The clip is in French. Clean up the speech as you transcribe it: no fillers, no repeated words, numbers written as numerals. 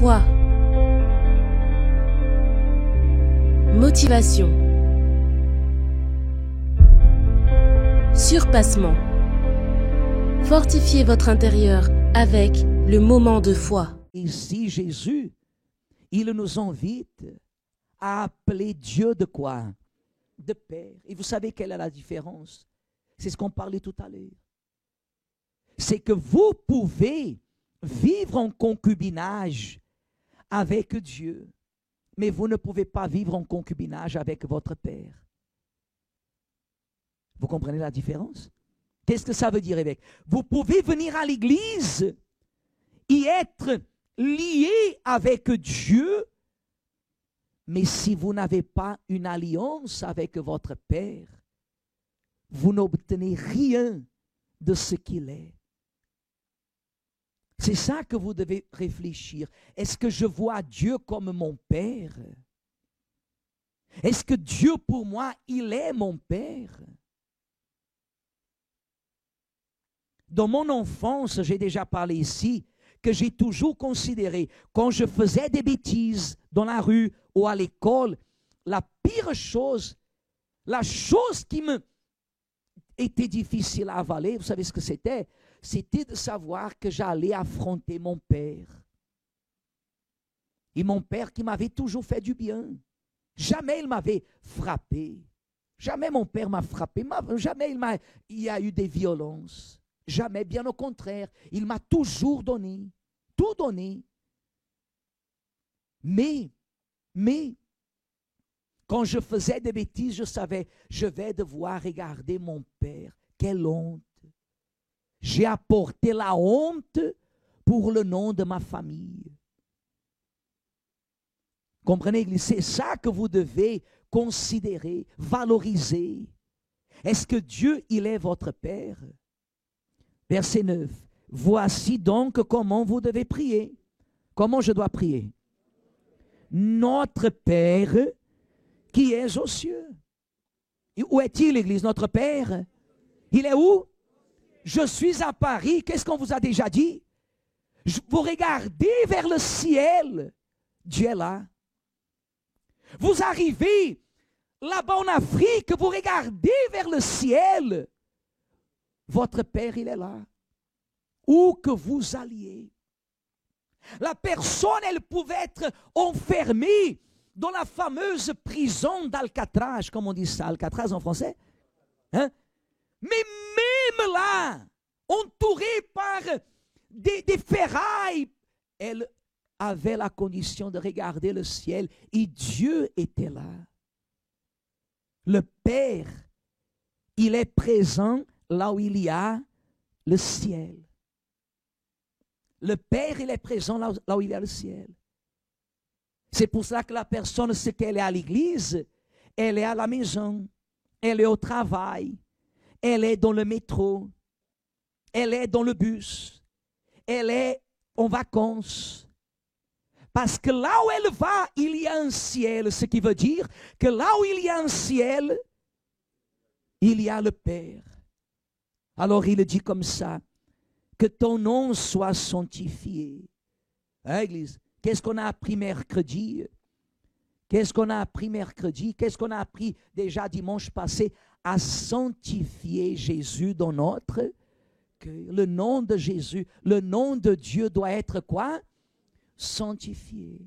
Foi. Motivation. Surpassement. Fortifiez votre intérieur avec le moment de foi. Ici, Jésus, il nous invite à appeler Dieu de quoi? De Père. Et vous savez quelle est la différence? C'est ce qu'on parlait tout à l'heure. C'est que vous pouvez vivre en concubinage avec Dieu, mais vous ne pouvez pas vivre en concubinage avec votre Père. Vous comprenez la différence? Qu'est-ce que ça veut dire, évêque? Vous pouvez venir à l'église et être lié avec Dieu, mais si vous n'avez pas une alliance avec votre Père, vous n'obtenez rien de ce qu'il est. C'est ça que vous devez réfléchir. Est-ce que je vois Dieu comme mon Père? Est-ce que Dieu pour moi, il est mon Père? Dans mon enfance, j'ai déjà parlé ici, que j'ai toujours considéré, quand je faisais des bêtises dans la rue ou à l'école, la pire chose, la chose qui me était difficile à avaler, vous savez ce que c'était? C'était de savoir que j'allais affronter mon père. Et mon père qui m'avait toujours fait du bien. Jamais il m'avait frappé. Jamais mon père m'a frappé. Jamais il y a eu des violences. Jamais, bien au contraire. Il m'a toujours donné. Tout donné. Mais, quand je faisais des bêtises, je savais, je vais devoir regarder mon père. Quelle honte. J'ai apporté la honte pour le nom de ma famille. Comprenez, Église, c'est ça que vous devez considérer, valoriser. Est-ce que Dieu, il est votre Père? Verset 9. Voici donc comment vous devez prier. Comment je dois prier? Notre Père qui est aux cieux. Et où est-il, l'Église? Notre Père? Il est où? Je suis à Paris. Qu'est-ce qu'on vous a déjà dit? Vous regardez vers le ciel. Dieu est là. Vous arrivez là-bas en Afrique. Vous regardez vers le ciel. Votre Père, il est là. Où que vous alliez. La personne, elle pouvait être enfermée dans la fameuse prison d'Alcatraz. Comme on dit ça, Alcatraz en français? Hein? Mais même là, entourée par des ferrailles, elle avait la condition de regarder le ciel et Dieu était là. Le Père, il est présent là où il y a le ciel. Le Père, il est présent là où il y a le ciel. C'est pour ça que la personne, ce qu'elle est à l'église, elle est à la maison, elle est au travail, elle est dans le métro, elle est dans le bus, elle est en vacances. Parce que là où elle va, il y a un ciel, ce qui veut dire que là où il y a un ciel, il y a le Père. Alors il dit comme ça, que ton nom soit sanctifié. Hein, Église? Qu'est-ce qu'on a appris mercredi? Qu'est-ce qu'on a appris mercredi? Qu'est-ce qu'on a appris déjà dimanche passé? À sanctifier Jésus dans notre cœur. Le nom de Jésus, le nom de Dieu doit être quoi? Sanctifié.